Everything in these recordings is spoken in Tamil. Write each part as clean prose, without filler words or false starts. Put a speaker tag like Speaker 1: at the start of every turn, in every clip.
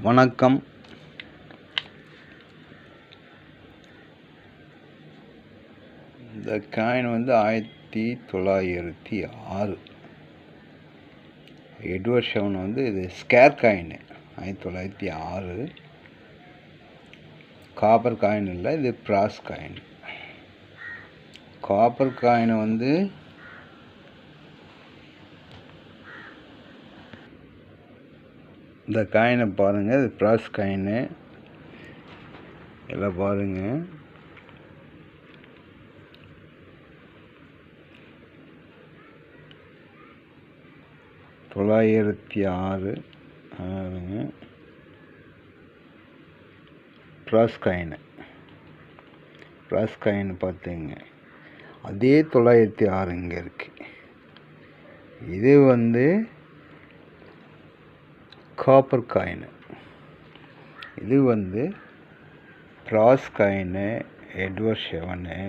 Speaker 1: வணக்கம். இந்த காயின் 1906 எட்வர்ட் ஷெவன் இது ஸ்கேர் காயின் 1906 காப்பர் காயின் இல்லை, இது பிராஸ் காயின். காப்பர் காயின் இந்த காயினை பாருங்கள், இது பிராஸ் காயினு. எல்லாம் பாருங்கள், $906 பிராஸ் காயின். பிராஸ் காயின் பார்த்துங்க, அதே 906 இங்கே இருக்குது. இது காப்பர் காயின். இது பிராஸ் காயினு, எட்வர்ட் ஷெவனு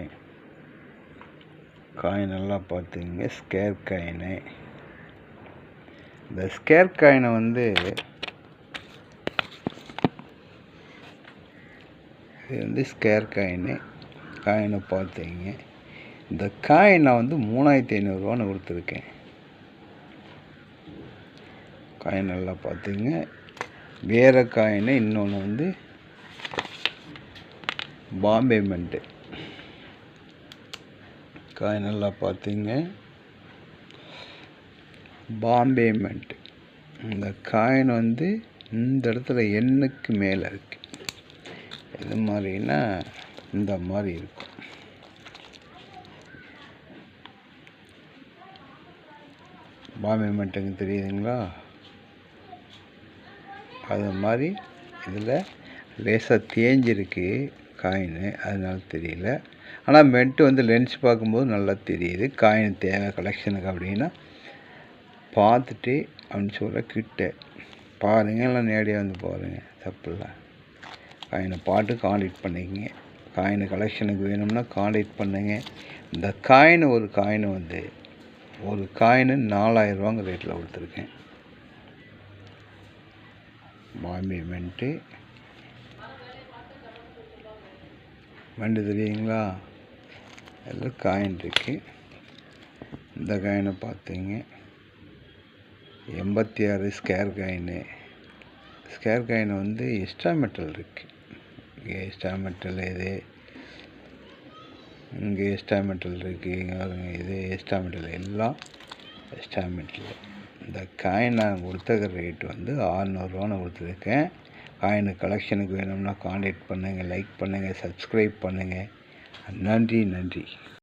Speaker 1: காயின் எல்லாம் பார்த்துங்க. Scare coin. இந்த ஸ்கேர் காயினை இது ஸ்கேர் காயினு. காயினை பார்த்துங்க. இந்த காயின் நான் $3500 கொடுத்துருக்கேன். காயின் எல்லாம் பார்த்துங்க. வேறு காயின் இன்னொன்று பாம்பே மின்ட்டு காயின் எல்லாம் பார்த்துங்க. பாம்பே மின்ட்டு இந்த காயின் இந்த இடத்துல எண்ணுக்கு மேலே இருக்குது. இது மாதிரின்னா இந்த மாதிரி இருக்கும். பாம்பே மின்ட்டுங்க தெரியுதுங்களா? அது மாதிரி இதில் லேசாக தேஞ்சிருக்கு காயின், அதனால தெரியல. ஆனால் மென்ட்டு லென்ஸ் பார்க்கும்போது நல்லா தெரியுது. காயின் தேவை கலெக்ஷனுக்கு அப்படின்னா பார்த்துட்டு அப்படின்னு சொல்ல கிட்ட பாருங்கள், எல்லாம் நேரடியாக பாருங்கள், தப்பில்லை. காயினை பார்த்து காண்டாக்ட் பண்ணிக்கங்க. காயின் கலெக்ஷனுக்கு வேணும்னா காண்டாக்ட் பண்ணுங்க. இந்த காயின் ஒரு காயின் ஒரு காயின் $4000 ரேட்டில் கொடுத்துருக்கேன். பாம்பே மின்ட்டு தெரியுங்களா? எல்லாம் காயின் இருக்குது. இந்த காயினை பார்த்தீங்க, 86 square coin. Square coin extra metal இருக்குது. இங்கே எக்ஸ்ட்ரா மெட்டல், இது இங்கே எக்ஸ்ட்ரா மெட்டல் இருக்குது. இங்கே இது எக்ஸ்ட்ரா மெட்டல், எல்லாம் எக்ஸ்ட்ரா மெட்டல். இந்த காயின் நான் கொடுத்த ரேட் $600 கொடுத்துருக்கேன். காயின் கலெக்ஷனுக்கு வேணும்னா காண்டாக்ட் பண்ணுங்கள், லைக் பண்ணுங்கள், சப்ஸ்கிரைப் பண்ணுங்கள். நன்றி.